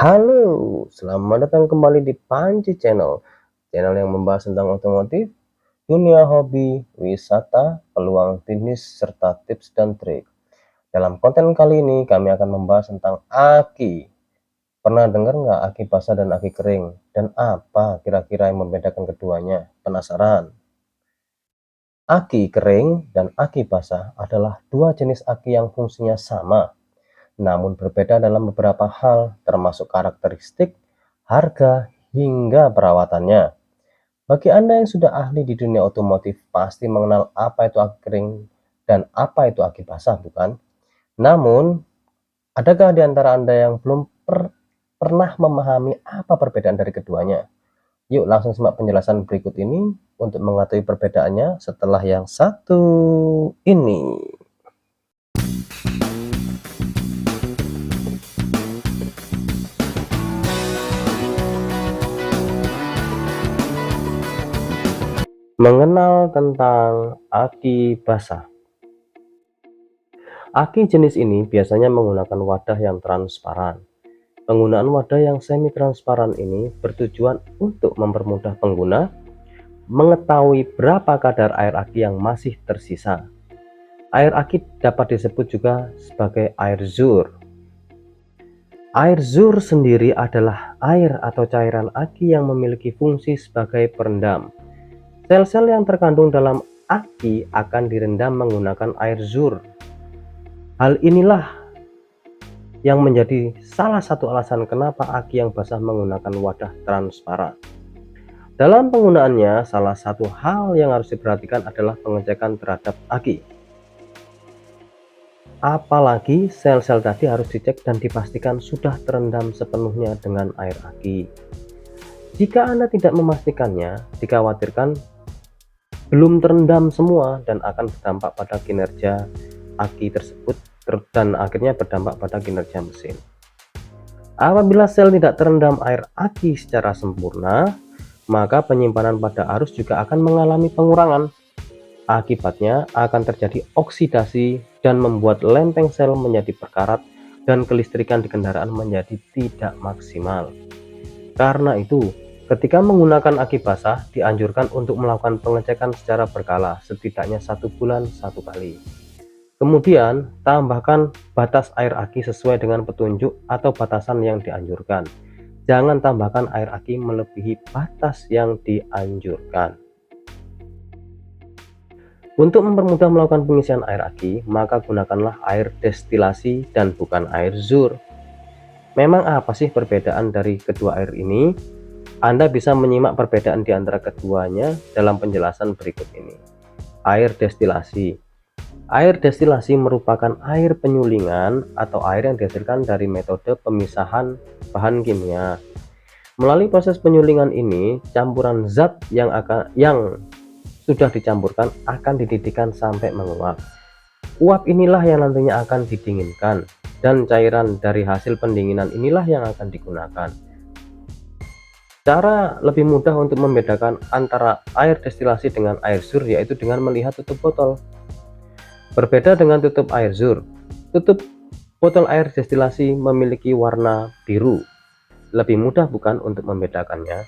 Halo, selamat datang kembali di Panji Channel yang membahas tentang otomotif, dunia hobi, wisata, peluang bisnis, serta tips dan trik. Dalam konten kali ini kami akan membahas tentang aki. Pernah dengar nggak aki basah dan aki kering? Dan apa kira-kira yang membedakan keduanya? Penasaran? Aki kering dan aki basah adalah dua jenis aki yang fungsinya sama, namun berbeda dalam beberapa hal, termasuk karakteristik, harga, hingga perawatannya. Bagi Anda yang sudah ahli di dunia otomotif, pasti mengenal apa itu aki kering dan apa itu aki basah, bukan? Namun, adakah di antara Anda yang belum pernah memahami apa perbedaan dari keduanya? Yuk langsung simak penjelasan berikut ini untuk mengetahui perbedaannya setelah yang satu ini. Mengenal tentang aki basah. Aki jenis ini biasanya menggunakan wadah yang transparan. Penggunaan wadah yang semi-transparan ini bertujuan untuk mempermudah pengguna mengetahui berapa kadar air aki yang masih tersisa. Air aki dapat disebut juga sebagai air zur. Air zur sendiri adalah air atau cairan aki yang memiliki fungsi sebagai perendam. Sel-sel yang terkandung dalam aki akan direndam menggunakan air zur. Hal inilah yang menjadi salah satu alasan kenapa aki yang basah menggunakan wadah transparan. Dalam penggunaannya, salah satu hal yang harus diperhatikan adalah pengecekan terhadap aki. Apalagi sel-sel tadi harus dicek dan dipastikan sudah terendam sepenuhnya dengan air aki. Jika Anda tidak memastikannya, dikhawatirkan belum terendam semua dan akan berdampak pada kinerja aki tersebut dan akhirnya berdampak pada kinerja mesin. Apabila sel tidak terendam air aki secara sempurna, maka penyimpanan pada arus juga akan mengalami pengurangan. Akibatnya akan terjadi oksidasi dan membuat lempeng sel menjadi berkarat dan kelistrikan di kendaraan menjadi tidak maksimal. Karena itu, ketika menggunakan aki basah, dianjurkan untuk melakukan pengecekan secara berkala, setidaknya 1 bulan 1 kali. Kemudian, tambahkan batas air aki sesuai dengan petunjuk atau batasan yang dianjurkan. Jangan tambahkan air aki melebihi batas yang dianjurkan. Untuk mempermudah melakukan pengisian air aki, maka gunakanlah air destilasi dan bukan air zur. Memang apa sih perbedaan dari kedua air ini? Anda bisa menyimak perbedaan di antara keduanya dalam penjelasan berikut ini. Air destilasi. Air destilasi merupakan air penyulingan atau air yang dihasilkan dari metode pemisahan bahan kimia. Melalui proses penyulingan ini, campuran zat yang sudah dicampurkan akan dididihkan sampai menguap. Uap inilah yang nantinya akan didinginkan dan cairan dari hasil pendinginan inilah yang akan digunakan. Cara lebih mudah untuk membedakan antara air destilasi dengan air zur yaitu dengan melihat tutup botol. Berbeda dengan tutup air zur, tutup botol air destilasi memiliki warna biru. Lebih mudah bukan untuk membedakannya?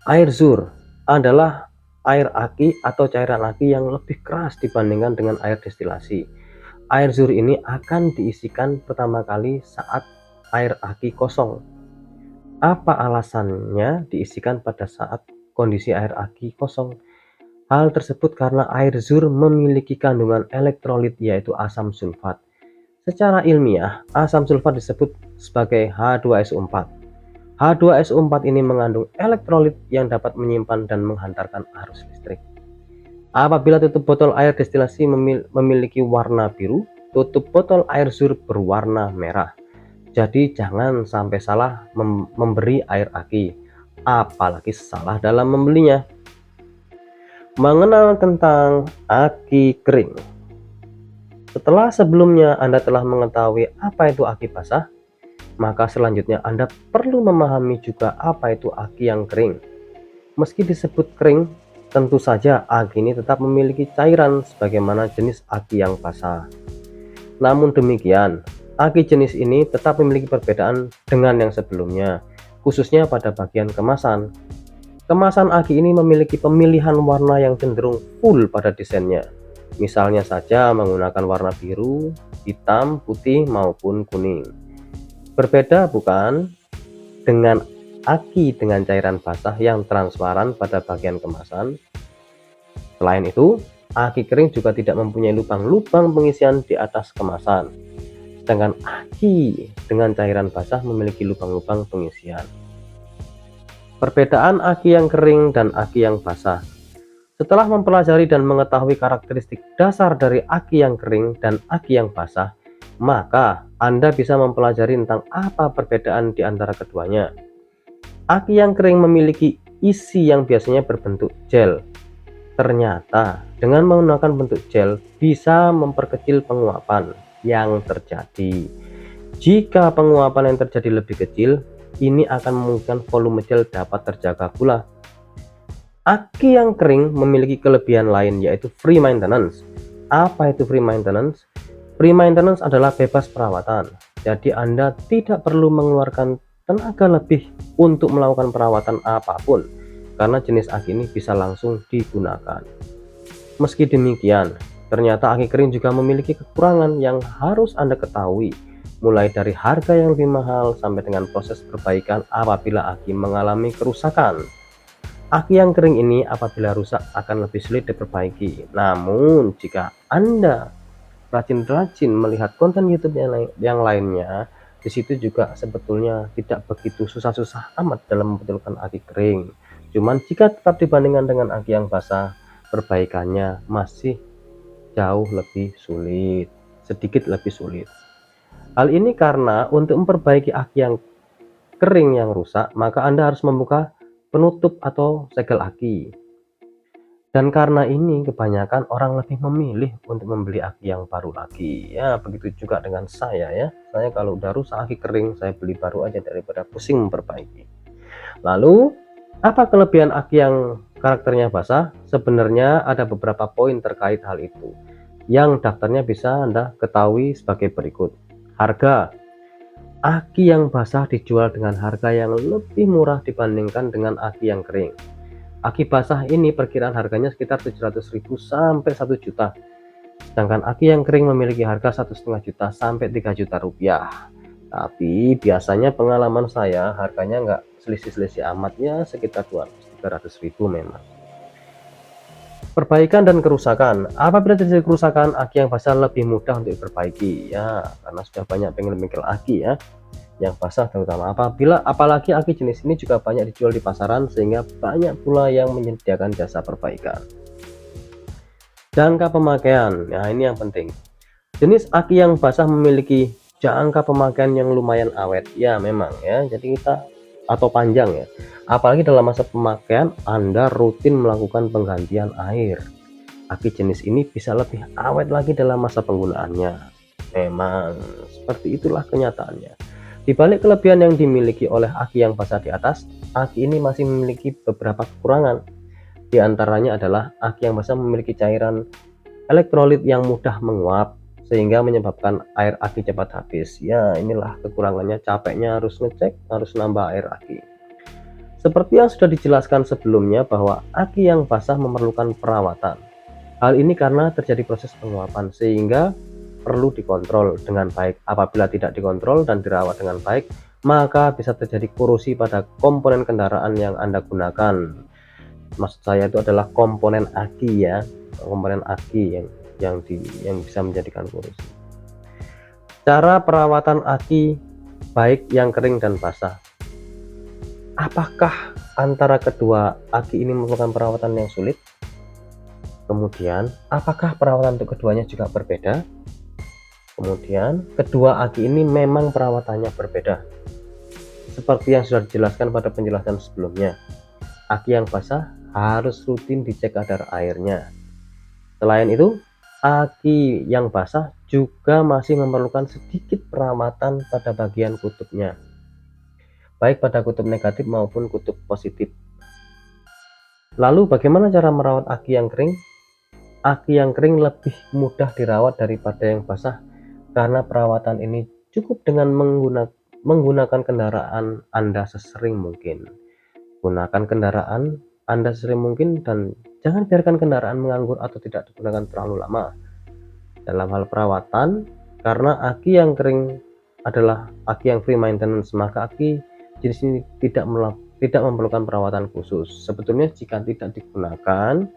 Air zur adalah air aki atau cairan aki yang lebih keras dibandingkan dengan air destilasi. Air zur ini akan diisikan pertama kali saat air aki kosong. Apa alasannya diisikan pada saat kondisi air aki kosong? Hal tersebut karena air zur memiliki kandungan elektrolit yaitu asam sulfat. Secara ilmiah, asam sulfat disebut sebagai H2SO4. H2SO4 ini mengandung elektrolit yang dapat menyimpan dan menghantarkan arus listrik. Apabila tutup botol air destilasi memiliki warna biru, tutup botol air zur berwarna merah. Jadi jangan sampai salah memberi air aki, apalagi salah dalam membelinya. Mengenal tentang aki kering. Setelah sebelumnya Anda telah mengetahui apa itu aki basah, maka selanjutnya Anda perlu memahami juga apa itu aki yang kering. Meski disebut kering, tentu saja aki ini tetap memiliki cairan sebagaimana jenis aki yang basah. Namun demikian, Aki jenis ini tetap memiliki perbedaan dengan yang sebelumnya, khususnya pada bagian kemasan. Kemasan aki ini memiliki pemilihan warna yang cenderung full pada desainnya. Misalnya saja menggunakan warna biru, hitam, putih, maupun kuning. Berbeda bukan dengan aki dengan cairan basah yang transparan pada bagian kemasan. Selain itu, aki kering juga tidak mempunyai lubang-lubang pengisian di atas kemasan. Sedangkan aki dengan cairan basah memiliki lubang-lubang pengisian. Perbedaan aki yang kering dan aki yang basah. Setelah mempelajari dan mengetahui karakteristik dasar dari aki yang kering dan aki yang basah, maka Anda bisa mempelajari tentang apa perbedaan di antara keduanya. Aki yang kering memiliki isi yang biasanya berbentuk gel. Ternyata dengan menggunakan bentuk gel bisa memperkecil penguapan yang terjadi. Jika penguapan yang terjadi lebih kecil, ini akan memungkinkan volume gel dapat terjaga pula. Aki yang kering memiliki kelebihan lain, yaitu free maintenance. Apa itu free maintenance? Free maintenance adalah bebas perawatan. Jadi Anda tidak perlu mengeluarkan tenaga lebih untuk melakukan perawatan apapun, karena jenis aki ini bisa langsung digunakan. Meski demikian, ternyata aki kering juga memiliki kekurangan yang harus Anda ketahui, mulai dari harga yang lebih mahal sampai dengan proses perbaikan apabila aki mengalami kerusakan. Aki yang kering ini apabila rusak akan lebih sulit diperbaiki. Namun jika Anda rajin-rajin melihat konten YouTube yang lainnya, di situ juga sebetulnya tidak begitu susah-susah amat dalam membetulkan aki kering. Cuman jika tetap dibandingkan dengan aki yang basah, perbaikannya masih jauh lebih sulit, sedikit lebih sulit. Hal ini karena untuk memperbaiki aki yang kering yang rusak, maka Anda harus membuka penutup atau segel aki. Dan karena ini kebanyakan orang lebih memilih untuk membeli aki yang baru lagi. Ya, begitu juga dengan saya ya. Saya kalau udah rusak aki kering, saya beli baru aja daripada pusing memperbaiki. Lalu, apa kelebihan aki yang karakternya basah? Sebenarnya ada beberapa poin terkait hal itu, yang daftarnya bisa Anda ketahui sebagai berikut. Harga. Aki yang basah dijual dengan harga yang lebih murah dibandingkan dengan aki yang kering. Aki basah ini perkiraan harganya sekitar 700.000 sampai 1 juta. Sedangkan aki yang kering memiliki harga 1,5 juta sampai 3 juta rupiah. Tapi biasanya pengalaman saya harganya nggak selisih-selisih amat, ya sekitar 200-300.000 memang. Perbaikan dan kerusakan. Apabila terjadi kerusakan, aki yang basah lebih mudah untuk diperbaiki ya, karena sudah banyak bengkel-bengkel aki ya yang basah terutama. Apalagi aki jenis ini juga banyak dijual di pasaran, sehingga banyak pula yang menyediakan jasa perbaikan. Jangka pemakaian. Nah, ini yang penting. Jenis aki yang basah memiliki jangka pemakaian yang lumayan awet ya, memang ya. Jadi atau panjang ya. Apalagi dalam masa pemakaian Anda rutin melakukan penggantian air. Aki jenis ini bisa lebih awet lagi dalam masa penggunaannya. Memang seperti itulah kenyataannya. Di balik kelebihan yang dimiliki oleh aki yang basah di atas, aki ini masih memiliki beberapa kekurangan. Di antaranya adalah aki yang basah memiliki cairan elektrolit yang mudah menguap, sehingga menyebabkan air aki cepat habis. Ya, inilah kekurangannya, capeknya harus ngecek, harus nambah air aki. Seperti yang sudah dijelaskan sebelumnya bahwa aki yang basah memerlukan perawatan. Hal ini karena terjadi proses penguapan, sehingga perlu dikontrol dengan baik. Apabila tidak dikontrol dan dirawat dengan baik, maka bisa terjadi korosi pada komponen kendaraan yang Anda gunakan. Maksud saya itu adalah komponen aki ya, komponen aki yang bisa menjadikan korosi. Cara perawatan aki baik yang kering dan basah. Apakah antara kedua aki ini memerlukan perawatan yang sulit? Kemudian, apakah perawatan untuk keduanya juga berbeda? Kemudian, kedua aki ini memang perawatannya berbeda. Seperti yang sudah dijelaskan pada penjelasan sebelumnya, aki yang basah harus rutin dicek kadar airnya. Selain itu, aki yang basah juga masih memerlukan sedikit perawatan pada bagian kutubnya, baik pada kutub negatif maupun kutub positif. Lalu bagaimana cara merawat aki yang kering? Aki yang kering lebih mudah dirawat daripada yang basah, karena perawatan ini Cukup dengan menggunakan kendaraan Anda sesering mungkin. Gunakan kendaraan Anda sesering mungkin dan jangan biarkan kendaraan menganggur atau tidak digunakan terlalu lama. Dalam hal perawatan, karena aki yang kering adalah aki yang free maintenance, maka aki jenis ini tidak memerlukan perawatan khusus. Sebetulnya jika tidak digunakan,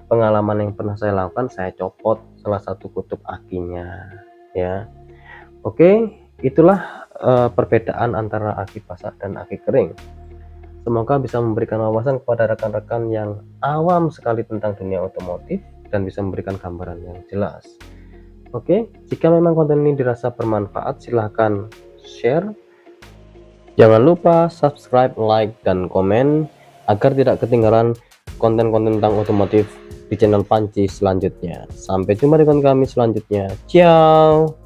pengalaman yang pernah saya lakukan, saya copot salah satu kutub akinya ya. Oke, itulah perbedaan antara aki basah dan aki kering. Semoga bisa memberikan wawasan kepada rekan-rekan yang awam sekali tentang dunia otomotif dan bisa memberikan gambaran yang jelas. Oke, jika memang konten ini dirasa bermanfaat, silahkan share. Jangan lupa subscribe, like, dan komen agar tidak ketinggalan konten-konten tentang otomotif di channel Panci selanjutnya. Sampai jumpa di konten kami selanjutnya. Ciao.